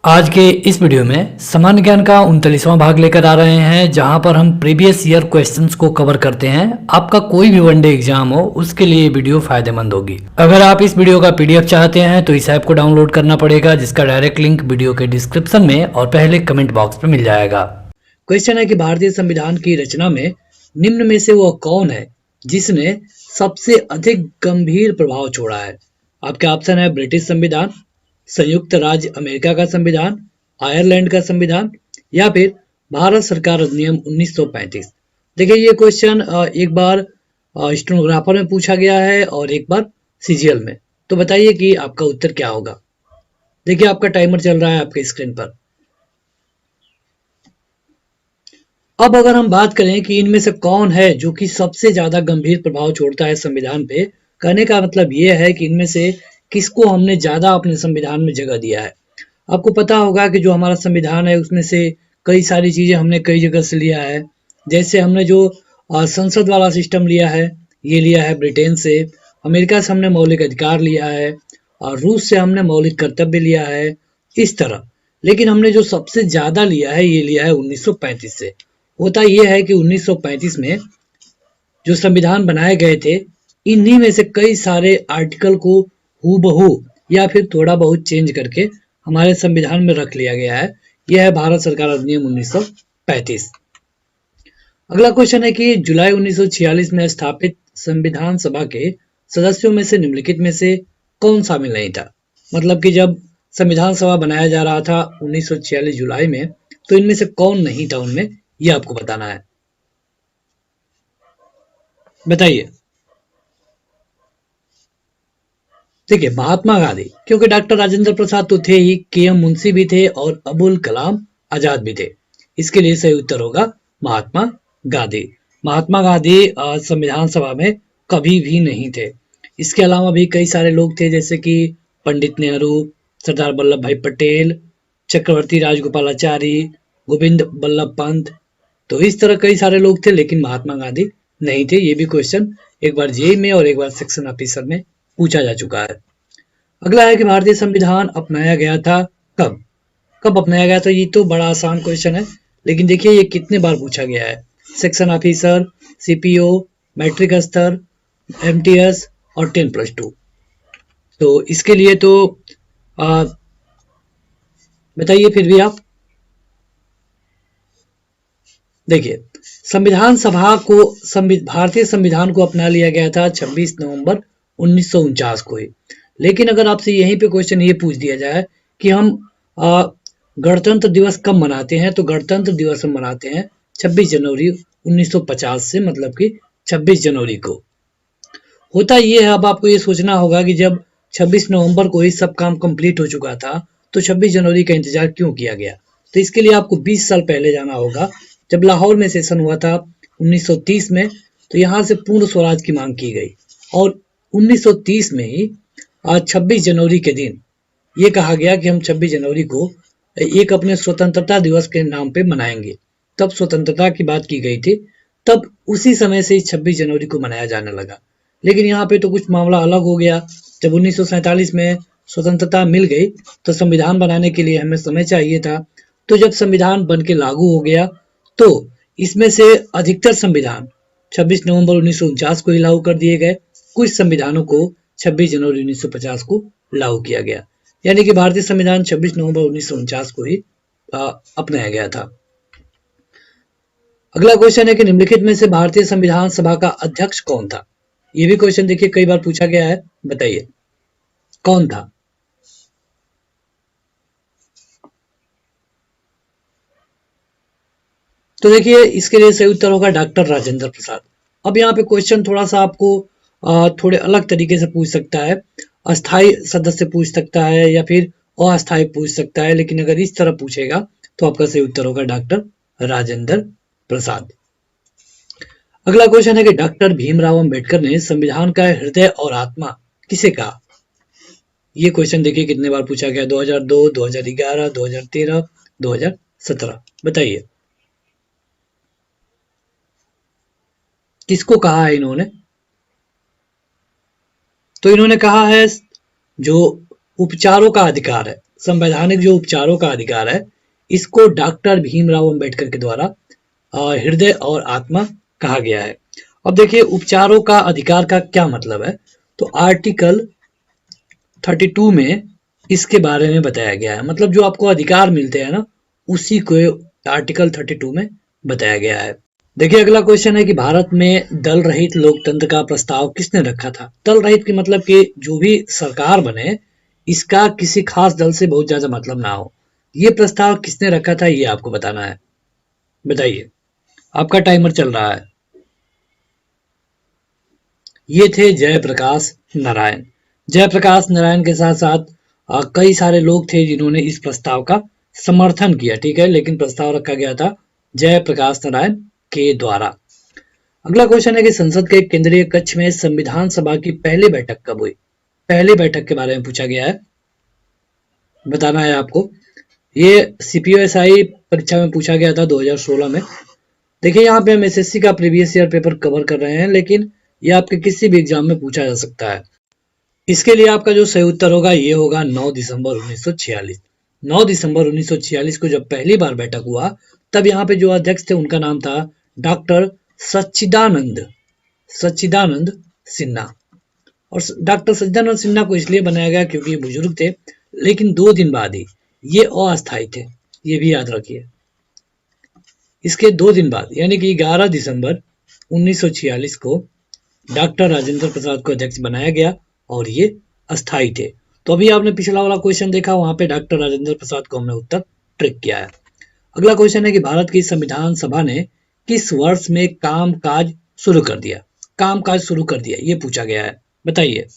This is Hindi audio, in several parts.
आज के इस वीडियो में सामान्य ज्ञान का 39वां भाग लेकर आ रहे हैं, जहां पर हम प्रीवियस ईयर क्वेश्चंस को कवर करते हैं। आपका कोई भी वनडे एग्जाम हो उसके लिए ये वीडियो फायदेमंद होगी। अगर आप इस वीडियो का पीडीएफ चाहते हैं तो इस ऐप को डाउनलोड करना पड़ेगा, जिसका डायरेक्ट लिंक वीडियो के डिस्क्रिप्शन में और पहले कमेंट बॉक्स में मिल जाएगा। क्वेश्चन है कि भारतीय संविधान की रचना में निम्न में से वह कौन है जिसने सबसे अधिक गंभीर प्रभाव छोड़ा है। आपके ऑप्शन है ब्रिटिश संविधान, संयुक्त राज्य अमेरिका का संविधान, आयरलैंड का संविधान या फिर भारत सरकार अधिनियम 1935। देखिए ये क्वेश्चन एक बार स्टेनोग्राफर में पूछा गया है और एक बार सीजीएल में। तो बताइए कि आपका उत्तर क्या होगा। देखिए आपका टाइमर चल रहा है आपके स्क्रीन पर। अब अगर हम बात करें कि इनमें से कौन है जो कि सबसे ज्यादा गंभीर प्रभाव छोड़ता है संविधान पे, कहने का मतलब ये है कि इनमें से किसको हमने ज्यादा अपने संविधान में जगह दिया है। आपको पता होगा कि जो हमारा संविधान है उसमें से कई सारी चीजें हमने कई जगह से लिया है। जैसे हमने जो संसद वाला सिस्टम लिया है, ये लिया है ब्रिटेन से। अमेरिका से हमने मौलिक अधिकार लिया है और रूस से हमने मौलिक कर्तव्य लिया है, इस तरह। लेकिन हमने जो सबसे ज्यादा लिया है ये लिया है 1935 से। होता यह है कि 1935 में जो संविधान बनाए गए थे, इन्हीं में से कई सारे आर्टिकल को हूबहू या फिर थोड़ा बहुत चेंज करके हमारे संविधान में रख लिया गया है। यह है भारत सरकार अधिनियम 1935। अगला क्वेश्चन है कि जुलाई 1946 में स्थापित संविधान सभा के सदस्यों में से निम्नलिखित में से कौन शामिल नहीं था। मतलब कि जब संविधान सभा बनाया जा रहा था 1946 जुलाई में, तो इनमें से कौन नहीं था उनमें, यह आपको बताना है। बताइए। देखिए महात्मा गांधी, क्योंकि डॉक्टर राजेंद्र प्रसाद तो थे ही, के.एम. मुंशी भी थे और अबुल कलाम आजाद भी थे। इसके लिए सही उत्तर होगा महात्मा गांधी। महात्मा गांधी संविधान सभा में कभी भी नहीं थे। इसके अलावा भी कई सारे लोग थे, जैसे कि पंडित नेहरू, सरदार वल्लभ भाई पटेल, चक्रवर्ती राजगोपालाचारी, गोविंद बल्लभ पंत। तो इस तरह कई सारे लोग थे, लेकिन महात्मा गांधी नहीं थे। ये भी क्वेश्चन एक बार जेईई में और एक बार सेक्शन ऑफिसर में पूछा जा चुका है। अगला है कि भारतीय संविधान अपनाया गया था कब। कब अपनाया गया था, ये तो बड़ा आसान क्वेश्चन है, लेकिन देखिए ये कितने बार पूछा गया है। सेक्शन ऑफिसर, सीपीओ, मैट्रिक स्तर, एमटीएस और 10+2। तो इसके लिए तो बताइए फिर भी आप। देखिए संविधान सभा को भारतीय संविधान को अपना लिया गया था 26 नवंबर 1949 को ही। लेकिन अगर आपसे यहीं पे क्वेश्चन ये पूछ दिया जाए कि हम गणतंत्र दिवस कब मनाते हैं, तो गणतंत्र दिवस हम मनाते हैं 26 जनवरी 1950 से, मतलब कि 26 जनवरी को। होता ये है, अब आपको ये सोचना होगा कि जब 26 नवंबर को ही सब काम कंप्लीट हो चुका था तो 26 जनवरी का इंतजार क्यों किया गया। तो इसके लिए आपको 20 साल पहले जाना होगा, जब लाहौर में सेशन हुआ था 1930 में। तो यहाँ से पूर्ण स्वराज की मांग की गई और 1930 में ही आज 26 जनवरी के दिन ये कहा गया कि हम 26 जनवरी को एक अपने स्वतंत्रता दिवस के नाम पे मनाएंगे। तब स्वतंत्रता की बात की गई थी, तब उसी समय से 26 जनवरी को मनाया जाने लगा। लेकिन यहाँ पे तो कुछ मामला अलग हो गया। जब 1947 में स्वतंत्रता मिल गई तो संविधान बनाने के लिए हमें समय चाहिए था। तो जब संविधान बन के लागू हो गया तो इसमें से अधिकतर संविधान 26 नवंबर 1949 को ही लागू कर दिए गए। कुछ संविधानों को 26 जनवरी 1950 को लागू किया गया, यानी कि भारतीय संविधान 26 नवंबर 1949 को ही अपनाया गया था। अगला क्वेश्चन है कि निम्नलिखित में से भारतीय संविधान सभा का अध्यक्ष कौन था। ये भी क्वेश्चन देखिए कई बार पूछा गया है। बताइए कौन था। तो देखिए इसके लिए सही उत्तर होगा डॉक्टर राजेंद्र प्रसाद। अब यहाँ पे क्वेश्चन थोड़ा सा आपको थोड़े अलग तरीके से पूछ सकता है। अस्थाई सदस्य पूछ सकता है या फिर अस्थाई पूछ सकता है, लेकिन अगर इस तरह पूछेगा तो आपका सही उत्तर होगा डॉक्टर राजेंद्र प्रसाद। अगला क्वेश्चन है कि डॉक्टर भीमराव अंबेडकर ने संविधान का हृदय और आत्मा किसे कहा। ये क्वेश्चन देखिए कितने बार पूछा गया, 2002, 2011, 2013, 2017। बताइए किसको कहा है इन्होंने। तो इन्होंने कहा है जो उपचारों का अधिकार है, संवैधानिक जो उपचारों का अधिकार है, इसको डॉक्टर भीमराव अंबेडकर के द्वारा हृदय और आत्मा कहा गया है। अब देखिए उपचारों का अधिकार का क्या मतलब है, तो आर्टिकल 32 में इसके बारे में बताया गया है। मतलब जो आपको अधिकार मिलते हैं ना, उसी को आर्टिकल 32 में बताया गया है। देखिए अगला क्वेश्चन है कि भारत में दल रहित लोकतंत्र का प्रस्ताव किसने रखा था। दल रहित की मतलब कि जो भी सरकार बने, इसका किसी खास दल से बहुत ज्यादा मतलब ना हो। ये प्रस्ताव किसने रखा था, ये आपको बताना है। बताइए, आपका टाइमर चल रहा है। ये थे जयप्रकाश नारायण। जयप्रकाश नारायण के साथ साथ कई सारे लोग थे जिन्होंने इस प्रस्ताव का समर्थन किया, ठीक है, लेकिन प्रस्ताव रखा गया था जयप्रकाश नारायण के द्वारा। अगला क्वेश्चन है कि संसद के केंद्रीय कक्ष में संविधान सभा की पहली बैठक कब हुई। पहली बैठक के बारे में पूछा गया है, बताना है आपको। ये सीपीओएसआई परीक्षा में पूछा गया था 2016 में। देखिए यहाँ पे हम एसएससी का प्रीवियस ईयर पेपर कवर कर रहे हैं, लेकिन ये आपके किसी भी एग्जाम में पूछा जा सकता है। इसके लिए आपका जो सही उत्तर होगा ये होगा 9 दिसंबर 1946। 9 दिसंबर 1946 को जब पहली बार बैठक हुआ, तब यहाँ पे जो अध्यक्ष थे उनका नाम था डॉक्टर सच्चिदानंद सिन्हा। और डॉक्टर सच्चिदानंद सिन्हा को इसलिए बनाया गया क्योंकि ये बुजुर्ग थे, लेकिन 2 दिन बाद ही ये अस्थायी थे, ये भी याद रखिए। इसके 2 दिन बाद यानी कि 11 दिसंबर 1946 को डॉक्टर राजेंद्र प्रसाद को अध्यक्ष बनाया गया और ये अस्थायी थे। तो अभी आपने पिछला वाला क्वेश्चन देखा, वहां पे डॉक्टर राजेंद्र प्रसाद को हमने उत्तर ट्रिक किया है। अगला क्वेश्चन है कि भारत की संविधान सभा ने किस वर्ष में कामकाज शुरू कर दिया। कामकाज शुरू कर दिया, ये पूछा गया है, बताइए।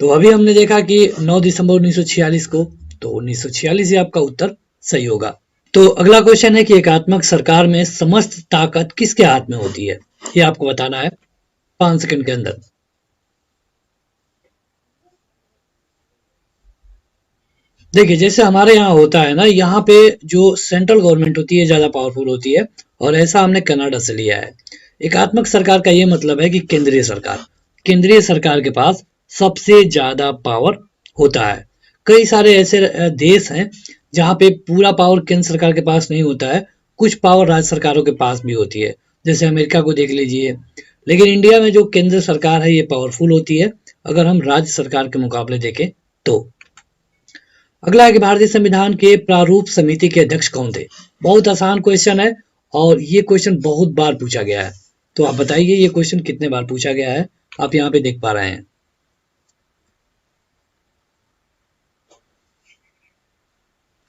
तो अभी हमने देखा कि 9 दिसंबर 1946 को, तो 1946 ही आपका उत्तर सही होगा। तो अगला क्वेश्चन है कि एकात्मक सरकार में समस्त ताकत किसके हाथ में होती है, ये आपको बताना है 5 सेकंड के अंदर। देखिए जैसे हमारे यहाँ होता है ना, यहाँ पे जो सेंट्रल गवर्नमेंट होती है ज्यादा पावरफुल होती है, और ऐसा हमने कनाडा से लिया है। एकात्मक सरकार का ये मतलब है कि केंद्रीय सरकार के पास सबसे ज्यादा पावर होता है। कई सारे ऐसे देश हैं जहाँ पे पूरा पावर केंद्र सरकार के पास नहीं होता है, कुछ पावर राज्य सरकारों के पास भी होती है, जैसे अमेरिका को देख लीजिए। लेकिन इंडिया में जो केंद्र सरकार है ये पावरफुल होती है अगर हम राज्य सरकार के मुकाबले देखें तो। अगला है कि भारतीय संविधान के प्रारूप समिति के अध्यक्ष कौन थे। बहुत आसान क्वेश्चन है और ये क्वेश्चन बहुत बार पूछा गया है। तो आप बताइए ये क्वेश्चन कितने बार पूछा गया है, आप यहाँ पे देख पा रहे हैं।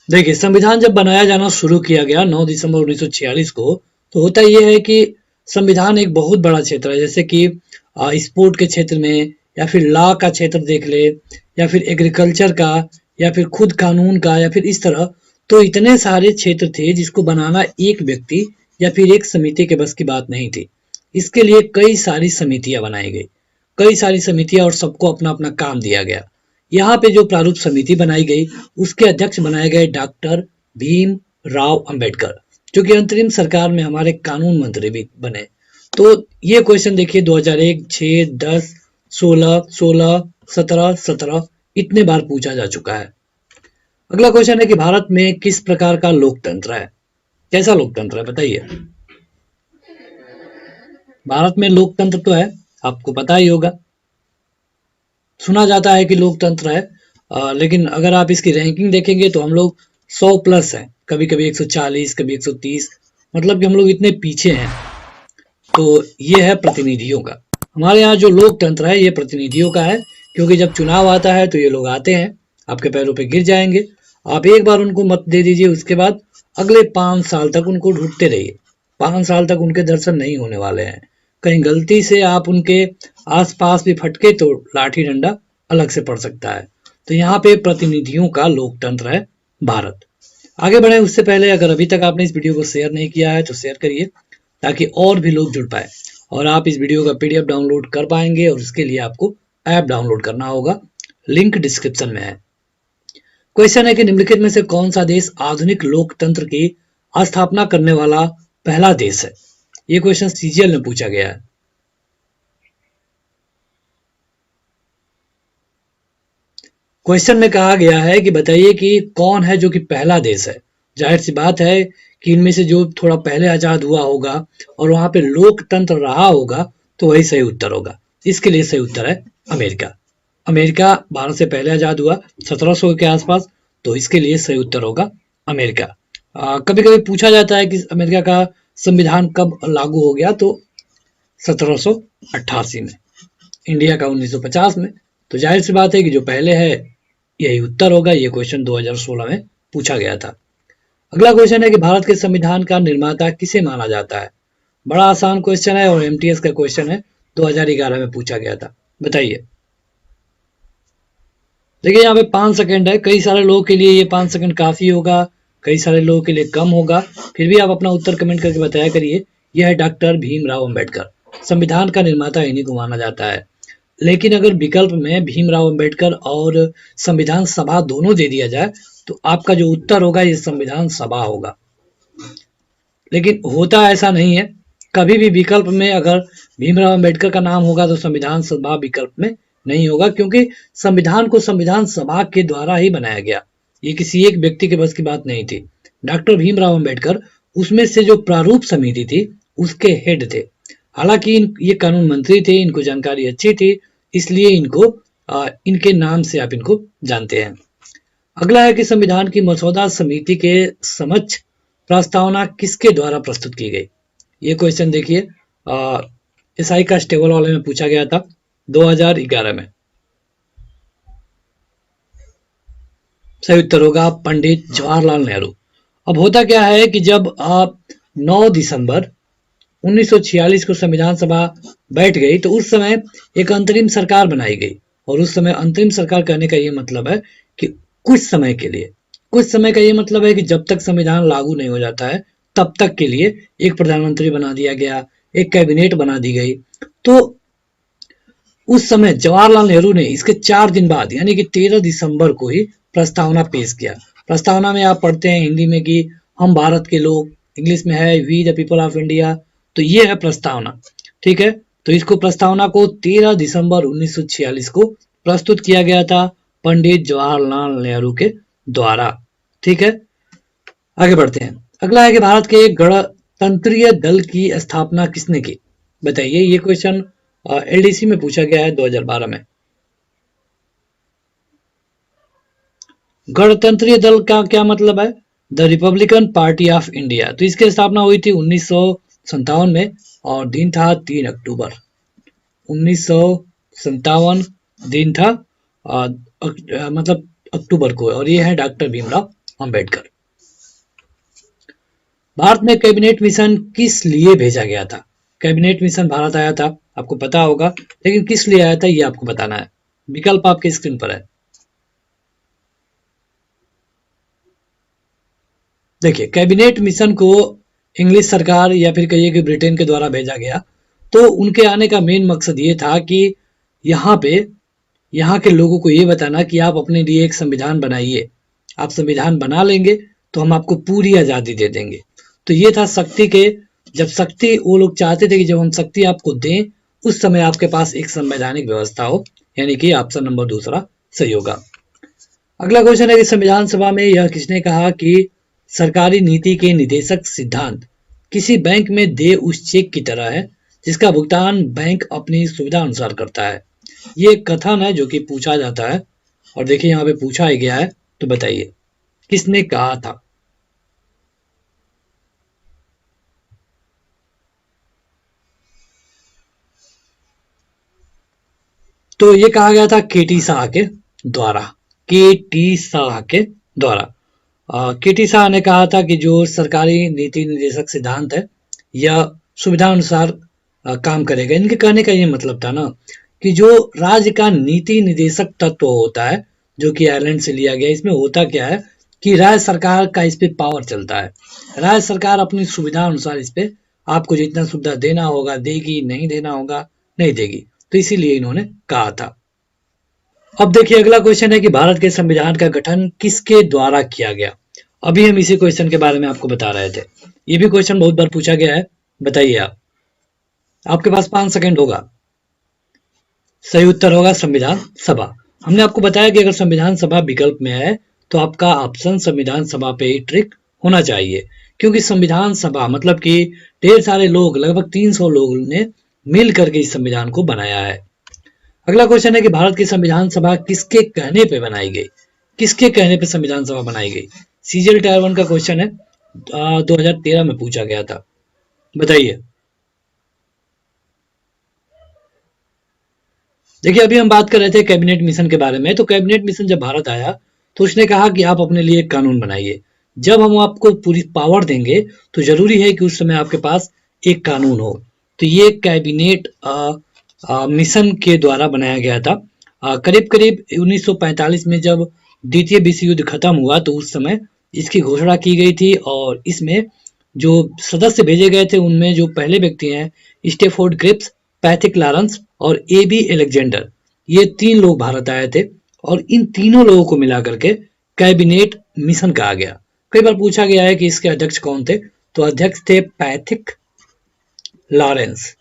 देखिए संविधान जब बनाया जाना शुरू किया गया 9 दिसंबर 1946 को, तो होता यह है कि संविधान एक बहुत बड़ा क्षेत्र है, जैसे कि स्पोर्ट के क्षेत्र में, या फिर लॉ का क्षेत्र देख ले, या फिर एग्रीकल्चर का, या फिर खुद कानून का, या फिर इस तरह। तो इतने सारे क्षेत्र थे जिसको बनाना एक व्यक्ति या फिर एक समिति के बस की बात नहीं थी। इसके लिए कई सारी समितियां बनाई गई, कई सारी समितियां, और सबको अपना अपना काम दिया गया। यहाँ पे जो प्रारूप समिति बनाई गई उसके अध्यक्ष बनाए गए डॉक्टर भीम राव अंबेडकर, जो कि अंतरिम सरकार में हमारे कानून मंत्री भी बने। तो ये क्वेश्चन देखिए 2001, 6, 10, 16, 16, 17, 17 इतने बार पूछा जा चुका है। अगला क्वेश्चन है कि भारत में किस प्रकार का लोकतंत्र है। कैसा लोकतंत्र है बताइए। भारत में लोकतंत्र तो है, आपको पता ही होगा, सुना जाता है कि लोकतंत्र है, लेकिन अगर आप इसकी रैंकिंग देखेंगे तो हम लोग 100 प्लस हैं, कभी कभी 140, कभी 130, मतलब कि हम लोग इतने पीछे हैं। तो ये है प्रतिनिधियों का। हमारे यहाँ जो लोकतंत्र है ये प्रतिनिधियों का है, क्योंकि जब चुनाव आता है तो ये लोग आते हैं, आपके पैरों पे गिर जाएंगे, आप एक बार उनको मत दे दीजिए, उसके बाद अगले 5 साल तक उनको ढूंढते रहिए। 5 साल तक उनके दर्शन नहीं होने वाले हैं। कहीं गलती से आप उनके आसपास भी फटके तो लाठी डंडा अलग से पड़ सकता है। तो यहाँ पे प्रतिनिधियों का लोकतंत्र है भारत। आगे बढ़े उससे पहले अगर अभी तक आपने इस वीडियो को शेयर नहीं किया है तो शेयर करिए, ताकि और भी लोग जुड़ पाए और आप इस वीडियो का पीडीएफ डाउनलोड कर पाएंगे। और इसके लिए आपको ऐप डाउनलोड करना होगा, लिंक डिस्क्रिप्शन में है। क्वेश्चन है कि निम्नलिखित में से कौन सा देश आधुनिक लोकतंत्र की स्थापना करने वाला पहला देश है। ये क्वेश्चन सीजीएल में पूछा गया है। क्वेश्चन में कहा गया है कि बताइए कि कौन है जो कि पहला देश है। जाहिर सी बात है कि इनमें से जो थोड़ा पहले आजाद हुआ होगा और वहां पे लोकतंत्र रहा होगा तो वही सही उत्तर होगा। इसके लिए सही उत्तर है अमेरिका। अमेरिका भारत से पहले आजाद हुआ 1700 के आसपास, तो इसके लिए सही उत्तर होगा अमेरिका। कभी कभी पूछा जाता है कि अमेरिका का संविधान कब लागू हो गया, तो 1788 में, इंडिया का 1950 में। तो जाहिर सी बात है कि जो पहले है यही उत्तर होगा। ये क्वेश्चन 2016 में पूछा गया था। अगला क्वेश्चन है कि भारत के संविधान का निर्माता किसे माना जाता है। बड़ा आसान क्वेश्चन है और एमटीएस का क्वेश्चन है, 2011 में पूछा गया था। बताइए। देखिए यहाँ पे 5 सेकंड है। कई सारे लोगों के लिए ये 5 सेकंड काफी होगा, कई सारे लोगों के लिए कम होगा। फिर भी आप अपना उत्तर कमेंट करके बताया करिए। यह है डॉक्टर भीमराव अंबेडकर। संविधान का निर्माता इन्हीं को माना जाता है। लेकिन अगर विकल्प में भीमराव अंबेडकर और संविधान सभा दोनों दे दिया जाए तो आपका जो उत्तर होगा ये संविधान सभा होगा। लेकिन होता ऐसा नहीं है। कभी भी विकल्प में अगर भीमराव अंबेडकर का नाम होगा तो संविधान सभा विकल्प में नहीं होगा, क्योंकि संविधान को संविधान सभा के द्वारा ही बनाया गया। ये किसी एक व्यक्ति के बस की बात नहीं थी। डॉक्टर भीमराव अंबेडकर उसमें से जो प्रारूप समिति थी उसके हेड थे। हालांकि ये कानून मंत्री थे, इनको जानकारी अच्छी थी, इसलिए इनके नाम से आप इनको जानते हैं। अगला है कि संविधान की मसौदा समिति के समक्ष प्रस्तावना किसके द्वारा प्रस्तुत की गई। ये क्वेश्चन देखिए एसआई का स्टेबल वाले में पूछा गया था 2011 में। सही उत्तर होगा पंडित जवाहरलाल नेहरू। अब होता क्या है कि जब 9 दिसंबर 1946 को संविधान सभा बैठ गई तो उस समय एक अंतरिम सरकार बनाई गई। और उस समय अंतरिम सरकार कहने का ये मतलब है कि कुछ समय के लिए, कुछ समय का ये मतलब है कि जब तक संविधान लागू नहीं हो जाता है तब तक के लिए एक प्रधानमंत्री बना दिया गया, एक कैबिनेट बना दी गई। तो उस समय जवाहरलाल नेहरू ने इसके 4 दिन बाद यानी कि 13 दिसंबर को ही प्रस्तावना पेश किया। प्रस्तावना में आप पढ़ते हैं हिंदी में कि हम भारत के लोग, इंग्लिश में है we the people of India. तो ये है प्रस्तावना, ठीक है। तो इसको प्रस्तावना को 13 दिसंबर 1946 को प्रस्तुत किया गया था पंडित जवाहरलाल नेहरू के द्वारा, ठीक है। आगे बढ़ते हैं। अगला है कि भारत के गणतंत्रीय दल की स्थापना किसने की। बताइए। ये क्वेश्चन एलडीसी में पूछा गया है 2012 में। गणतंत्रीय दल का क्या मतलब है? The Republican party of India. तो इसकी स्थापना हुई थी 1957 में और दिन था 3 अक्टूबर 1957। दिन था मतलब अक्टूबर को, और ये है डॉक्टर भीमराव अंबेडकर। भारत में कैबिनेट मिशन किस लिए भेजा गया था? कैबिनेट मिशन भारत आया था, आपको पता होगा, लेकिन किस लिए आया था ये आपको बताना है। विकल्प आपके स्क्रीन पर है। देखिए, कैबिनेट मिशन को इंग्लिश सरकार या फिर कहिए कि ब्रिटेन के द्वारा भेजा गया। तो उनके आने का मेन मकसद ये था कि यहाँ के लोगों को ये बताना कि आप अपने लिए एक संविधान बनाइए। आप संविधान बना लेंगे तो हम आपको पूरी आज़ादी दे देंगे। तो ये था शक्ति के, जब शक्ति, वो लोग चाहते थे कि जब हम शक्ति आपको दें उस समय आपके पास एक संवैधानिक व्यवस्था हो, यानी कि ऑप्शन नंबर दूसरा सही होगा। अगला क्वेश्चन है कि संविधान सभा में यह किसने कहा कि सरकारी नीति के निदेशक सिद्धांत किसी बैंक में देय उस चेक की तरह है जिसका भुगतान बैंक अपनी सुविधा अनुसार करता है। ये कथन है जो कि पूछा जाता है, और देखिए यहाँ पे पूछा ही गया है। तो बताइए किसने कहा था? तो ये कहा गया था केटी शाह के द्वारा। केटी शाह के द्वारा केटी शाह ने कहा था कि जो सरकारी नीति निर्देशक सिद्धांत है यह सुविधा अनुसार काम करेगा। इनके कहने का ये मतलब था ना कि जो राज्य का नीति निर्देशक तत्व होता है जो कि आयरलैंड से लिया गया, इसमें होता क्या है कि राज्य सरकार का इस पे पावर चलता है। राज्य सरकार अपनी सुविधा अनुसार इस पे आपको जितना सुविधा देना होगा देगी, नहीं देना होगा नहीं देगी। तो इसीलिए इन्होंने कहा था। अब देखिए अगला क्वेश्चन है कि भारत के संविधान का गठन किसके द्वारा किया गया। अभी हम इसी क्वेश्चन के बारे में आपको बता रहे थे। ये भी क्वेश्चन बहुत बार पूछा गया है। बताइए आप, आपके पास 5 सेकंड होगा। सही उत्तर होगा संविधान सभा। हमने आपको बताया कि अगर संविधान सभा विकल्प में है तो आपका ऑप्शन संविधान सभा पे ही ट्रिक होना चाहिए, क्योंकि संविधान सभा मतलब कि ढेर सारे लोग, लगभग 300 लोगों ने मिल करके इस संविधान को बनाया है। अगला क्वेश्चन है कि भारत की संविधान सभा किसके कहने पे बनाई गई? किसके कहने पे संविधान सभा बनाई गई? सीजीएल टायर 1 का क्वेश्चन है, 2013 में पूछा गया था। बताइए। देखिए, अभी हम बात कर रहे थे कैबिनेट मिशन के बारे में। तो कैबिनेट मिशन जब भारत आया तो उसने कहा कि आप अपने लिए एक कानून बनाइए। जब हम आपको पूरी पावर देंगे तो जरूरी है कि उस समय आपके पास एक कानून हो। तो ये कैबिनेट मिशन के द्वारा बनाया गया था। करीब करीब 1945 में जब द्वितीय विश्व युद्ध खत्म हुआ तो उस समय इसकी घोषणा की गई थी, और इसमें जो सदस्य भेजे गए थे उनमें जो पहले व्यक्ति हैं, स्टेफोर्ड क्रिप्स, पैथिक लॉरेंस और ए.बी. अलेक्जेंडर, ये 3 लोग भारत आए थे, और इन तीनों लोगों को मिला करके कैबिनेट मिशन कहा गया। कई बार पूछा गया है कि इसके अध्यक्ष कौन थे, तो अध्यक्ष थे पैथिक लॉरेंस।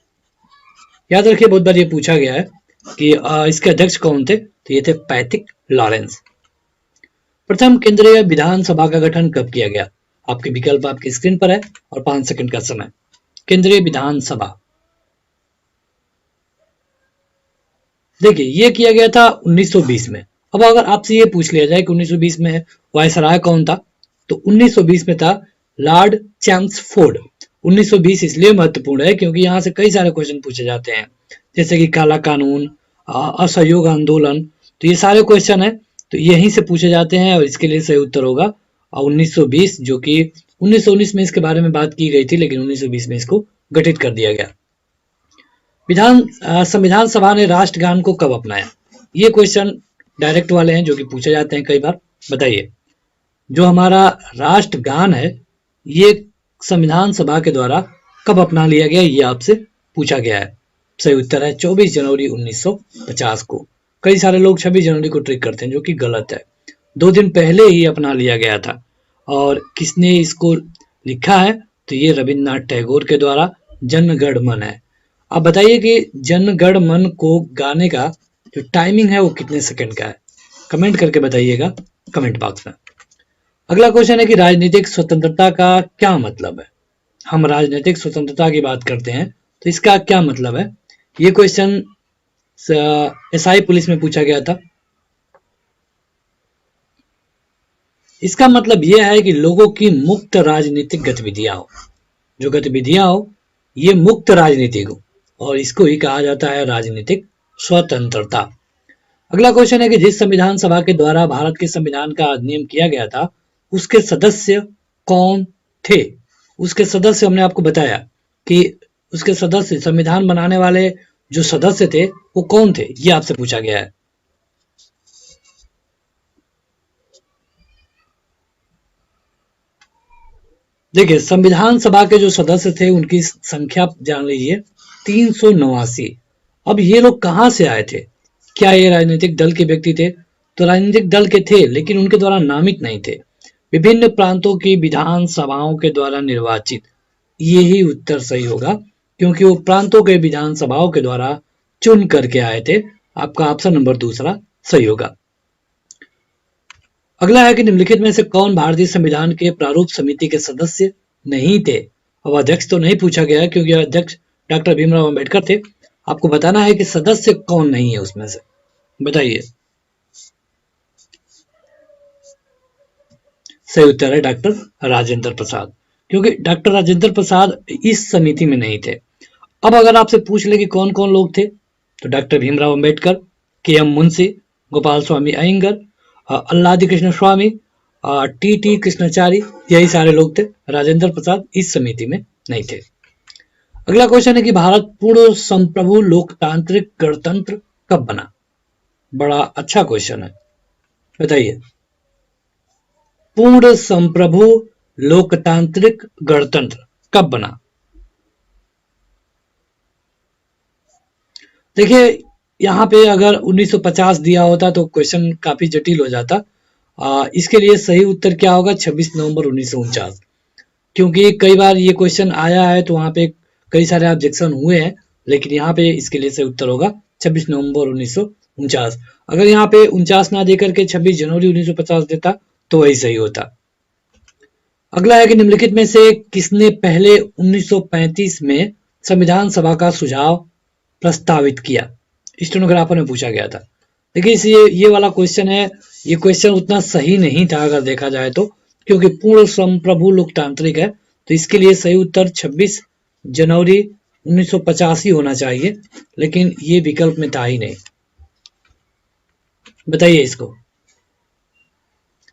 याद रखिए, बहुत बार ये पूछा गया है कि इसके अध्यक्ष कौन थे, तो ये थे पैथिक लॉरेंस। प्रथम केंद्रीय विधानसभा का गठन कब किया गया? आपके विकल्प आपकी स्क्रीन पर है और 5 सेकंड का समय। केंद्रीय विधानसभा, देखिए ये किया गया था 1920 में। अब अगर आपसे ये पूछ लिया जाए कि 1920 में वायसराय कौन था, तो 1920 में था लॉर्ड चैम्सफोर्ड। 1920 इसलिए महत्वपूर्ण है क्योंकि यहाँ से कई सारे क्वेश्चन पूछे जाते हैं, जैसे कि काला कानून, असहयोग आंदोलन, तो ये सारे क्वेश्चन है तो यहीं से पूछे जाते हैं, और इसके लिए सही उत्तर होगा 1920, जो कि 1919 में इसके बारे में बात की गई थी, लेकिन 1920 में इसको गठित कर दिया गया। संविधान सभा ने राष्ट्रगान को कब अपनाया? ये क्वेश्चन डायरेक्ट वाले हैं जो कि पूछे जाते हैं कई बार। बताइए, जो हमारा राष्ट्रगान है ये संविधान सभा के द्वारा कब अपना लिया गया, ये आपसे पूछा गया है। सही उत्तर है 24 जनवरी 1950 को। कई सारे लोग 26 जनवरी को ट्रिक करते हैं, जो कि गलत है। 2 दिन पहले ही अपना लिया गया था। और किसने इसको लिखा है, तो ये रविन्द्रनाथ टैगोर के द्वारा जन गण मन है। आप बताइए कि जन गण मन को गाने का जो टाइमिंग है वो कितने सेकंड का है? कमेंट करके बताइएगा कमेंट बॉक्स में। अगला क्वेश्चन है कि राजनीतिक स्वतंत्रता का क्या मतलब है? हम राजनीतिक स्वतंत्रता की बात करते हैं तो इसका क्या मतलब है? ये क्वेश्चन एसआई पुलिस में पूछा गया था। इसका मतलब यह है कि लोगों की मुक्त राजनीतिक गतिविधियां हो, जो गतिविधियां हो ये मुक्त राजनीतिक हो, और इसको ही कहा जाता है राजनीतिक स्वतंत्रता। अगला क्वेश्चन है कि जिस संविधान सभा के द्वारा भारत के संविधान का अधिनियम किया गया था उसके सदस्य कौन थे? उसके सदस्य हमने आपको बताया कि उसके सदस्य, संविधान बनाने वाले जो सदस्य थे वो कौन थे, ये आपसे पूछा गया है। देखिए, संविधान सभा के जो सदस्य थे उनकी संख्या जान लीजिए 389। अब ये लोग कहां से आए थे? क्या ये राजनीतिक दल के व्यक्ति थे? तो राजनीतिक दल के थे, लेकिन उनके द्वारा नामित नहीं थे। विभिन्न प्रांतों की विधान सभाओं के द्वारा निर्वाचित, यही उत्तर सही होगा, क्योंकि वो प्रांतों के विधान सभाओं के द्वारा चुन करके आए थे। आपका ऑप्शन नंबर दूसरा सही होगा। अगला है कि निम्नलिखित में से कौन भारतीय संविधान के प्रारूप समिति के सदस्य नहीं थे? अब अध्यक्ष तो नहीं पूछा गया है क्योंकि अध्यक्ष डॉक्टर भीमराव अंबेडकर थे। आपको बताना है कि सदस्य कौन नहीं है उसमें से। बताइए। सही उत्तर है डॉक्टर राजेंद्र प्रसाद, क्योंकि डॉक्टर राजेंद्र प्रसाद इस समिति में नहीं थे। अब अगर आपसे पूछ ले कि कौन कौन लोग थे, तो डॉक्टर भीमराव अंबेडकर, के.एम. मुंशी, गोपाल स्वामी अयंगर, अल्लादी कृष्ण स्वामी, टी कृष्णाचारी, यही सारे लोग थे। राजेंद्र प्रसाद इस समिति में नहीं थे। अगला क्वेश्चन है कि भारत पूर्ण संप्रभु लोकतांत्रिक गणतंत्र कब बना? बड़ा अच्छा क्वेश्चन है, बताइए। पूर्ण संप्रभु लोकतांत्रिक गणतंत्र कब बना? देखिए, यहाँ पे अगर 1950 दिया होता तो क्वेश्चन काफी जटिल हो जाता। इसके लिए सही उत्तर क्या होगा? 26 नवंबर 1949, क्योंकि कई बार ये क्वेश्चन आया है तो वहां पे कई सारे ऑब्जेक्शन हुए हैं, लेकिन यहाँ पे इसके लिए सही उत्तर होगा 26 नवंबर 1949। अगर यहाँ पे 49 ना देकर के 26 जनवरी 1950 देता तो वही सही होता। अगला है कि निम्नलिखित में से किसने पहले 1935 में संविधान सभा का सुझाव प्रस्तावित किया? स्टेनोग्राफर में पूछा गया था। देखिए ये वाला क्वेश्चन है, ये क्वेश्चन उतना सही नहीं था अगर देखा जाए तो, क्योंकि पूर्ण संप्रभु लोकतांत्रिक है, तो इसके लिए सही उत्तर 26 जनवरी 1950 ही होना चाहिए, लेकिन ये विकल्प में था ही नहीं। बताइए इसको,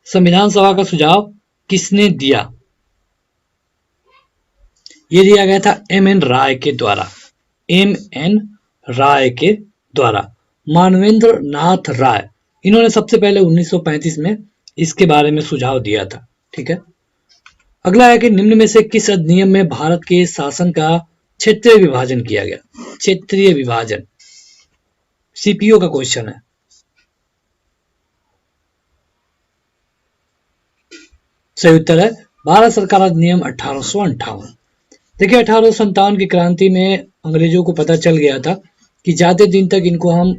संविधान सभा का सुझाव किसने दिया? ये दिया गया था एम.एन. राय के द्वारा, एम.एन. राय के द्वारा, मानवेंद्र नाथ राय, इन्होंने सबसे पहले 1935 में इसके बारे में सुझाव दिया था। ठीक है। अगला है कि निम्न में से किस अधिनियम में भारत के शासन का क्षेत्रीय विभाजन किया गया? क्षेत्रीय विभाजन सीपीओ का क्वेश्चन है। सही उत्तर है भारत सरकार अधिनियम 1858। देखिए 1857 की क्रांति में अंग्रेजों को पता चल गया था कि ज्यादा दिन तक इनको हम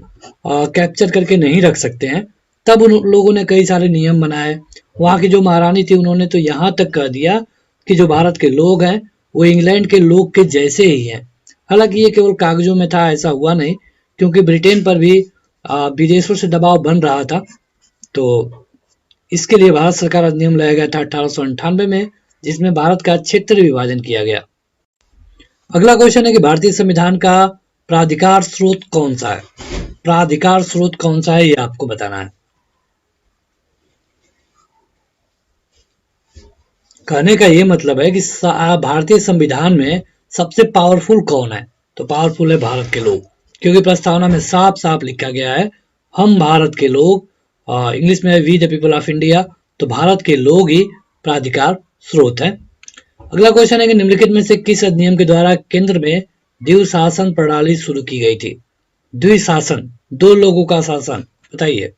कैप्चर करके नहीं रख सकते हैं, तब उन लोगों ने कई सारे नियम बनाए। वहां की जो महारानी थी उन्होंने तो यहाँ तक कह दिया कि जो भारत के लोग हैं वो इंग्लैंड के लोग के जैसे ही हैं। हालांकि ये केवल कागजों में था, ऐसा हुआ नहीं, क्योंकि ब्रिटेन पर भी विदेशों से दबाव बन रहा था। तो इसके लिए भारत सरकार अधिनियम लाया गया था 1898 में, जिसमें भारत का क्षेत्र विभाजन किया गया। अगला क्वेश्चन है कि भारतीय संविधान का प्राधिकार स्रोत कौन सा है? प्राधिकार स्रोत कौन सा है ये आपको बताना है। कहने का ये मतलब है कि भारतीय संविधान में सबसे पावरफुल कौन है? तो पावरफुल है भारत के लोग, क्योंकि प्रस्तावना में साफ साफ लिखा गया है हम भारत के लोग, इंग्लिश में we the people of India, तो भारत के लोग ही प्राधिकार स्रोत है। अगला क्वेश्चन है कि निम्नलिखित में से किस अधिनियम के द्वारा केंद्र में द्विशासन प्रणाली शुरू की गई थी? द्विशासन, दो लोगों का शासन, बताइए।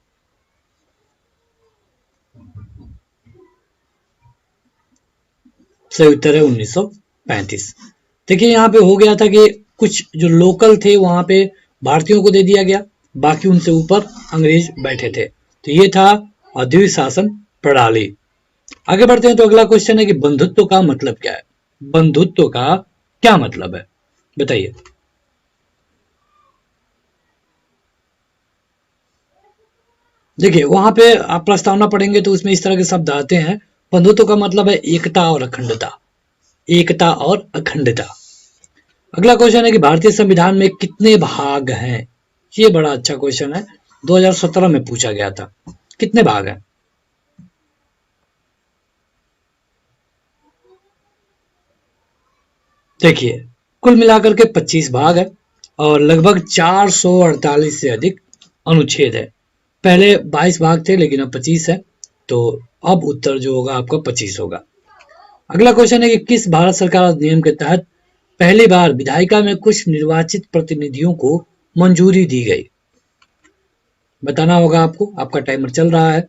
सही उत्तर है 1935। देखिए यहाँ पे हो गया था कि कुछ जो लोकल थे वहां पे भारतीयों को दे दिया गया, बाकी उनसे ऊपर अंग्रेज बैठे थे, तो ये था द्विशासन प्रणाली। आगे बढ़ते हैं तो अगला क्वेश्चन है कि बंधुत्व का मतलब क्या है? बंधुत्व का क्या मतलब है, बताइए। देखिए वहां पे आप प्रस्तावना पढ़ेंगे तो उसमें इस तरह के शब्द आते हैं। बंधुत्व का मतलब है एकता और अखंडता, एकता और अखंडता। अगला क्वेश्चन है कि भारतीय संविधान में कितने भाग हैं? ये बड़ा अच्छा क्वेश्चन है, 2017 में पूछा गया था। कितने भाग हैं? देखिए कुल मिलाकर के 25 भाग है और लगभग 448 से अधिक अनुच्छेद है। पहले 22 भाग थे लेकिन अब 25 है, तो अब उत्तर जो होगा आपका 25 होगा। अगला क्वेश्चन है कि किस भारत सरकार अधिनियम के तहत पहली बार विधायिका में कुछ निर्वाचित प्रतिनिधियों को मंजूरी दी गई? बताना होगा आपको, आपका टाइमर चल रहा है।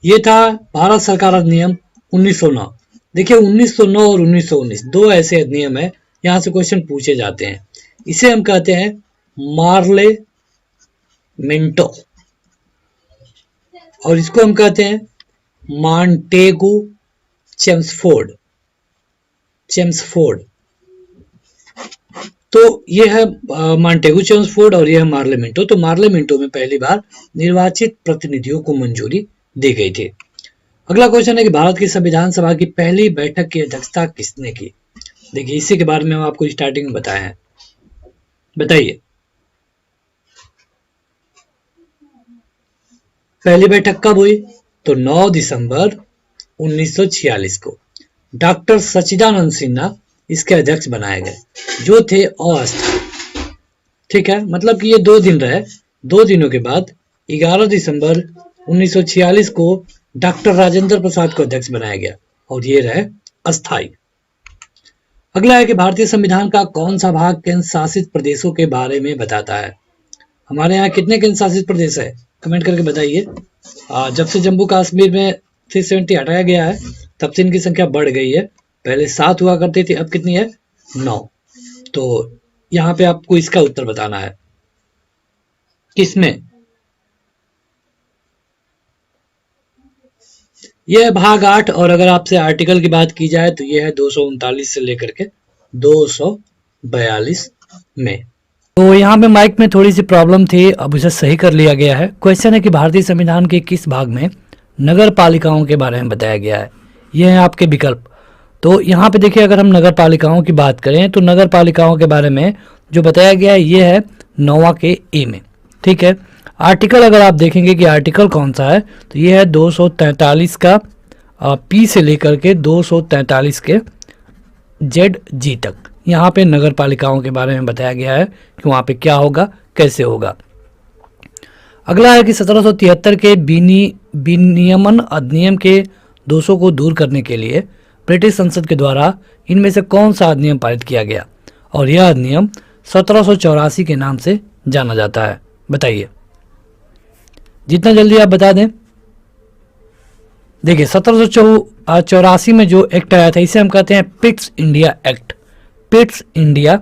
ये था भारत सरकार अधिनियम 1909। देखिए 1909 और 1919 दो ऐसे अधिनियम है, यहां से क्वेश्चन पूछे जाते हैं। इसे हम कहते हैं मार्ले मिंटो और इसको हम कहते हैं मॉन्टेगू चेम्सफोर्ड। चेम्सफोर्ड, तो ये है मॉन्टेगू चेम्सफोर्ड और ये है मार्ले मिंटो। तो मार्ले मिंटो में पहली बार निर्वाचित प्रतिनिधियों को मंजूरी दी गई थी। अगला क्वेश्चन है कि भारत की संविधान सभा की पहली बैठक की अध्यक्षता किसने की? देखिए इसी के बारे में हम आपको स्टार्टिंग में बताए हैं, बताइए। पहली बैठक कब हुई? तो 9 दिसंबर 1946 को डॉक्टर सच्चिदानंद सिन्हा इसके अध्यक्ष बनाए गए, जो थे अस्थायी। ठीक है, मतलब कि ये 2 दिन रहे। 2 दिनों के बाद 11 दिसंबर 1946 को डॉक्टर राजेंद्र प्रसाद को अध्यक्ष बनाया गया और ये रहे अस्थायी। अगला है कि भारतीय संविधान का कौन सा भाग केंद्र शासित प्रदेशों के बारे में बताता है? हमारे यहाँ कितने केंद्र शासित प्रदेश है? कमेंट करके बताइए। जब से जम्मू कश्मीर में 370 हटाया गया है तब से इनकी संख्या बढ़ गई है। पहले 7 हुआ करती थी, अब कितनी है? 9। तो यहाँ पे आपको इसका उत्तर बताना है, किसमें? यह है भाग 8। और अगर आपसे आर्टिकल की बात की जाए तो यह है 239 से लेकर के 242 में। तो यहाँ पे माइक में थोड़ी सी प्रॉब्लम थी, अब उसे सही कर लिया गया है। क्वेश्चन है कि भारतीय संविधान के किस भाग में नगर पालिकाओं के बारे में बताया गया है? ये है आपके विकल्प। तो यहाँ पे देखिए, अगर हम नगर पालिकाओं की बात करें तो नगर पालिकाओं के बारे में जो बताया गया है ये है 9वां के ए में, ठीक है। आर्टिकल अगर आप देखेंगे कि आर्टिकल कौन सा है तो ये है 243 का पी से लेकर के 243 के जेड जी तक। यहाँ पे नगर पालिकाओं के बारे में बताया गया है कि वहाँ पे क्या होगा, कैसे होगा। अगला है कि 1773 के विनियमन अधिनियम के दोषों को दूर करने के लिए ब्रिटिश संसद के द्वारा इनमें से कौन सा अधिनियम पारित किया गया? और यह अधिनियम 1784 के नाम से जाना जाता है। बताइए, जितना जल्दी आप बता दें। देखिए 1784 में जो एक्ट आया था इसे हम कहते हैं Pitt's India act. Pitt's India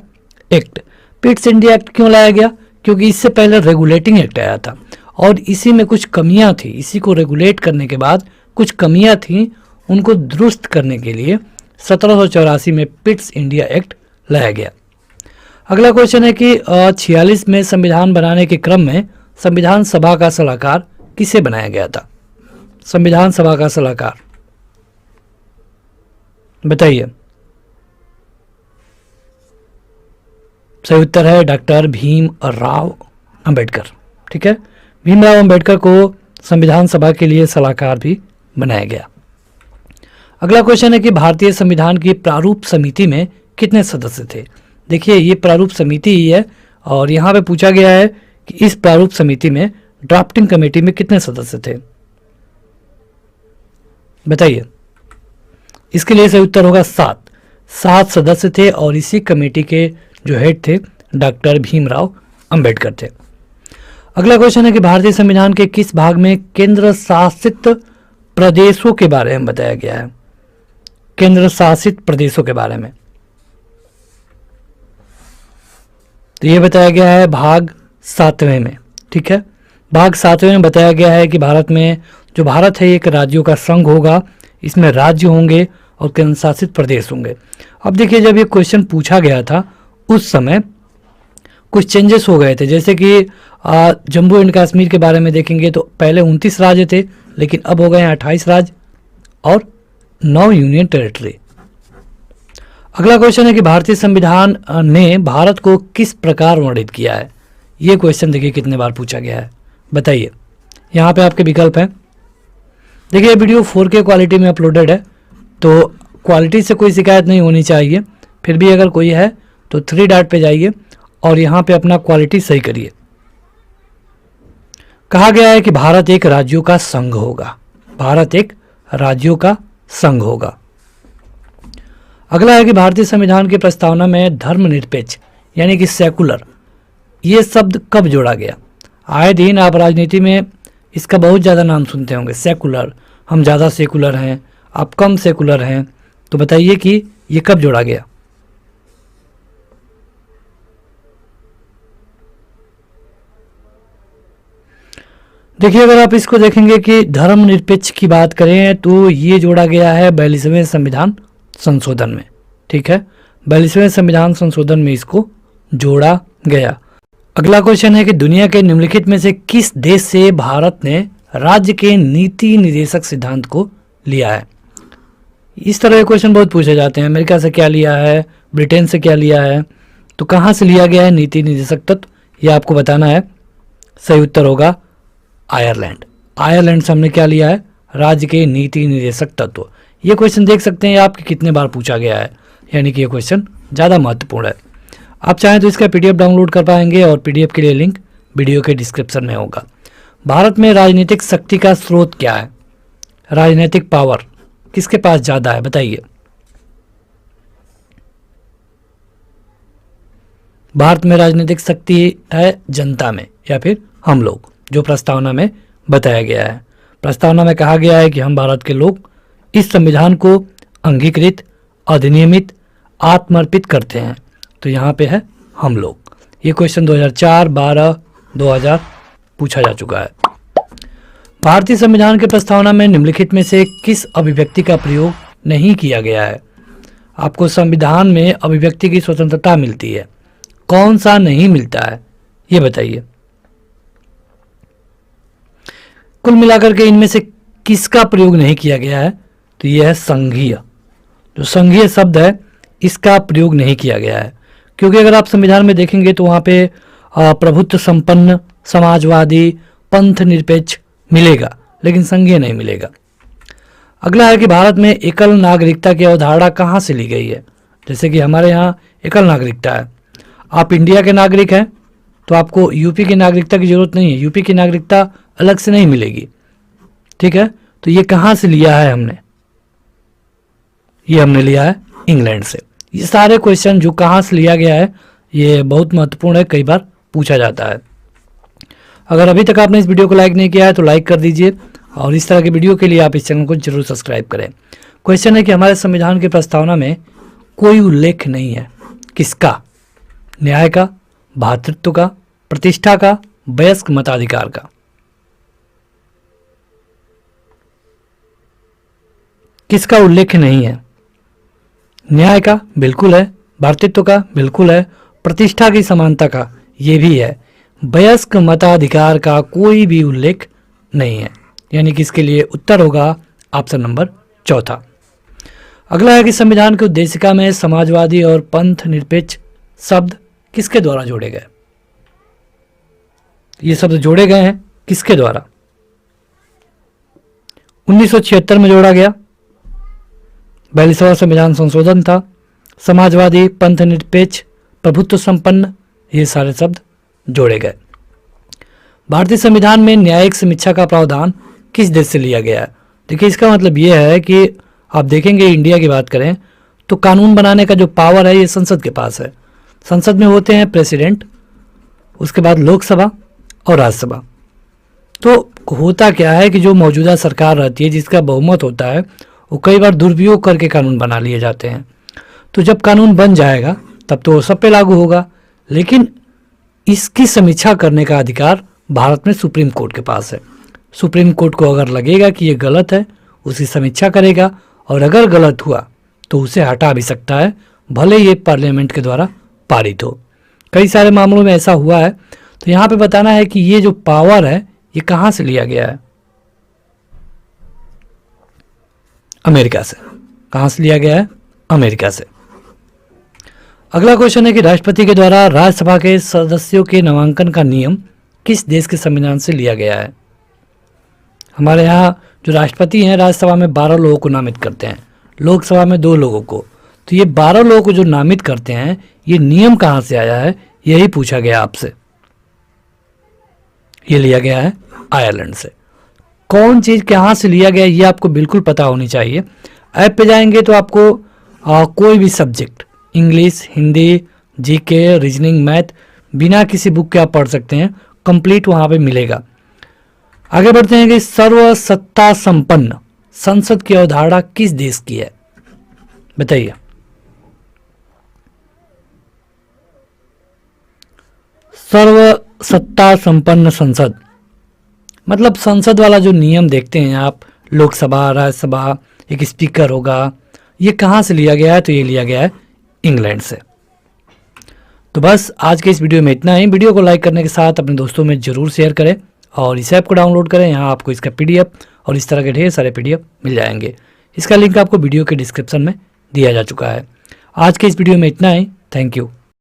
act, Pitt's India act क्यों लाया गया? क्योंकि इससे पहले रेगुलेटिंग एक्ट आया था और इसी में कुछ कमियां थी। इसी को रेगुलेट करने के बाद कुछ कमियां थी, उनको दुरुस्त करने के लिए 1784 में पिट्स इंडिया एक्ट लाया गया। अगला क्वेश्चन है कि 46 में संविधान बनाने के क्रम में संविधान सभा का सलाहकार किसे बनाया गया था? संविधान सभा का सलाहकार बताइए। सही उत्तर है डॉक्टर भीमराव अंबेडकर, ठीक है। भीमराव अंबेडकर को संविधान सभा के लिए सलाहकार भी बनाया गया। अगला क्वेश्चन है कि भारतीय संविधान की प्रारूप समिति में कितने सदस्य थे? देखिए ये प्रारूप समिति ही है और यहाँ पे पूछा गया है कि इस प्रारूप समिति में ड्राफ्टिंग कमेटी में कितने सदस्य थे? बताइए। इसके लिए सही उत्तर होगा 7 सदस्य थे और इसी कमेटी के जो हेड थे डॉक्टर भीमराव अंबेडकर थे। अगला क्वेश्चन है कि भारतीय संविधान के किस भाग में केंद्र शासित प्रदेशों के बारे में बताया गया है? केंद्र शासित प्रदेशों के बारे में तो ये बताया गया है भाग 7वें में, ठीक है। भाग 7वें में बताया गया है कि भारत में जो भारत है एक राज्यों का संघ होगा, इसमें राज्य होंगे और केंद्र शासित प्रदेश होंगे। अब देखिए जब ये क्वेश्चन पूछा गया था उस समय कुछ चेंजेस हो गए थे, जैसे कि जम्मू एंड कश्मीर के बारे में देखेंगे तो पहले 29 राज्य थे लेकिन अब हो गए हैं 28 राज्य और 9 यूनियन टेरिटरी। अगला क्वेश्चन है कि भारतीय संविधान ने भारत को किस प्रकार वर्णित किया है? ये क्वेश्चन देखिए कितने बार पूछा गया है, बताइए। यहाँ पे आपके विकल्प हैं। देखिए वीडियो 4K क्वालिटी में अपलोडेड है तो क्वालिटी से कोई शिकायत नहीं होनी चाहिए, फिर भी अगर कोई है तो 3 डॉट पे जाइए और यहाँ पे अपना क्वालिटी सही करिए। कहा गया है कि भारत एक राज्यों का संघ होगा। भारत एक राज्यों का संघ होगा। अगला है कि भारतीय संविधान की प्रस्तावना में धर्मनिरपेक्ष यानी कि सेकुलर ये शब्द कब जोड़ा गया? आए दिन आप राजनीति में इसका बहुत ज़्यादा नाम सुनते होंगे, सेकुलर, हम ज़्यादा सेकुलर हैं, आप कम सेकुलर हैं। तो बताइए कि ये कब जोड़ा गया? देखिए अगर आप इसको देखेंगे कि धर्मनिरपेक्ष की बात करें तो ये जोड़ा गया है 42वें संविधान संशोधन में, ठीक है। 42वें संविधान संशोधन में इसको जोड़ा गया। अगला क्वेश्चन है कि दुनिया के निम्नलिखित में से किस देश से भारत ने राज्य के नीति निर्देशक सिद्धांत को लिया है? इस तरह के क्वेश्चन बहुत पूछे जाते हैं। अमेरिका से क्या लिया है, ब्रिटेन से क्या लिया है, तो कहाँ से लिया गया है नीति निर्देशक तत्व, यह आपको बताना है। सही उत्तर होगा आयरलैंड। आयरलैंड से हमने क्या लिया है? राज्य के नीति निर्देशक तत्व। ये क्वेश्चन देख सकते हैं आपके कितने बार पूछा गया है, यानी कि ये क्वेश्चन ज़्यादा महत्वपूर्ण है। आप चाहें तो इसका PDF डाउनलोड कर पाएंगे और PDF के लिए लिंक वीडियो के डिस्क्रिप्शन में होगा। भारत में राजनीतिक शक्ति का स्रोत क्या है? राजनीतिक पावर किसके पास ज़्यादा है, बताइए। भारत में राजनीतिक शक्ति है जनता में या फिर हम लोग, जो प्रस्तावना में बताया गया है। प्रस्तावना में कहा गया है कि हम भारत के लोग इस संविधान को अंगीकृत, अधिनियमित, आत्मर्पित करते हैं तो यहाँ पे है हम लोग। ये क्वेश्चन 2004, 12, 2000 पूछा जा चुका है। भारतीय संविधान के प्रस्तावना में निम्नलिखित में से किस अभिव्यक्ति का प्रयोग नहीं किया गया है? आपको संविधान में अभिव्यक्ति की स्वतंत्रता मिलती है, कौन सा नहीं मिलता है ये बताइए। कुल मिलाकर के इनमें से किसका प्रयोग नहीं किया गया है? तो यह है संघीय। जो संघीय शब्द है इसका प्रयोग नहीं किया गया है, क्योंकि अगर आप संविधान में देखेंगे तो वहाँ पे प्रभुत्व संपन्न, समाजवादी, पंथ निरपेक्ष मिलेगा, लेकिन संघीय नहीं मिलेगा। अगला है कि भारत में एकल नागरिकता की अवधारणा कहाँ से ली गई है? जैसे कि हमारे यहाँ एकल नागरिकता है, आप इंडिया के नागरिक हैं तो आपको यूपी की नागरिकता की जरूरत नहीं है, यूपी की नागरिकता अलग से नहीं मिलेगी, ठीक है। तो ये कहाँ से लिया है हमने? ये हमने लिया है इंग्लैंड से। ये सारे क्वेश्चन जो कहाँ से लिया गया है ये बहुत महत्वपूर्ण है, कई बार पूछा जाता है। अगर अभी तक आपने इस वीडियो को लाइक नहीं किया है तो लाइक कर दीजिए, और इस तरह के वीडियो के लिए आप इस चैनल को जरूर सब्सक्राइब करें। क्वेश्चन है कि हमारे संविधान की प्रस्तावना में कोई उल्लेख नहीं है, किसका? न्याय का, भ्रातृत्व का, प्रतिष्ठा का, वयस्क मताधिकार का? किसका उल्लेख नहीं है? न्याय का बिल्कुल है, भ्रातृत्व का बिल्कुल है, प्रतिष्ठा की समानता का ये भी है, वयस्क मताधिकार का कोई भी उल्लेख नहीं है। यानी कि इसके लिए उत्तर होगा ऑप्शन नंबर चौथा। अगला है कि संविधान की उद्देशिका में समाजवादी और पंथ निरपेक्ष शब्द किसके द्वारा जोड़े गए? ये शब्द जोड़े गए हैं किसके द्वारा? 1976 में जोड़ा गया, 42वां संविधान संशोधन था। समाजवादी, पंथ निरपेक्ष, प्रभुत्व संपन्न, ये सारे शब्द जोड़े गए। भारतीय संविधान में न्यायिक समीक्षा का प्रावधान किस देश से लिया गया है? देखिए इसका मतलब ये है कि आप देखेंगे इंडिया की बात करें तो कानून बनाने का जो पावर है ये संसद के पास है। संसद में होते हैं प्रेसिडेंट, उसके बाद लोकसभा और राज्यसभा। तो होता क्या है कि जो मौजूदा सरकार रहती है जिसका बहुमत होता है वो कई बार दुरुपयोग करके कानून बना लिए जाते हैं। तो जब कानून बन जाएगा तब तो सब पे लागू होगा, लेकिन इसकी समीक्षा करने का अधिकार भारत में सुप्रीम कोर्ट के पास है। सुप्रीम कोर्ट को अगर लगेगा कि ये गलत है उसकी समीक्षा करेगा, और अगर गलत हुआ तो उसे हटा भी सकता है, भले ये पार्लियामेंट के द्वारा पारित हो। कई सारे मामलों में ऐसा हुआ है। तो यहाँ पे बताना है कि ये जो पावर है ये कहाँ से लिया गया है? अमेरिका से। कहाँ से लिया गया है? अमेरिका से। अगला क्वेश्चन है कि राष्ट्रपति के द्वारा राज्यसभा के सदस्यों के नामांकन का नियम किस देश के संविधान से लिया गया है? हमारे यहाँ जो राष्ट्रपति हैं राज्यसभा में 12 लोगों को नामित करते हैं, लोकसभा में 2 लोगों को। तो ये 12 लोगों को जो नामित करते हैं ये नियम कहाँ से आया है यही पूछा गया आपसे। ये लिया गया है आयरलैंड से। कौन चीज़ कहाँ से लिया गया ये आपको बिल्कुल पता होनी चाहिए। ऐप पे जाएंगे तो आपको कोई भी subject, English, Hindi, GK, reasoning, math, बिना किसी बुक के आप पढ़ सकते हैं, कंप्लीट वहाँ पे मिलेगा। आगे बढ़ते हैं कि सर्वसत्ता संपन्न संसद की अवधारणा किस देश की है? बताइए। सर्वसत्ता संपन्न संसद मतलब संसद वाला जो नियम देखते हैं आप, लोकसभा, राज्यसभा, एक स्पीकर होगा, ये कहाँ से लिया गया है? तो ये लिया गया है इंग्लैंड से। तो बस आज के इस वीडियो में इतना ही। वीडियो को लाइक करने के साथ अपने दोस्तों में जरूर शेयर करें और इस ऐप को डाउनलोड करें। यहाँ आपको इसका PDF और इस तरह के ढेर सारे PDF मिल जाएंगे। इसका लिंक आपको वीडियो के डिस्क्रिप्शन में दिया जा चुका है। आज के इस वीडियो में इतना ही। Thank you.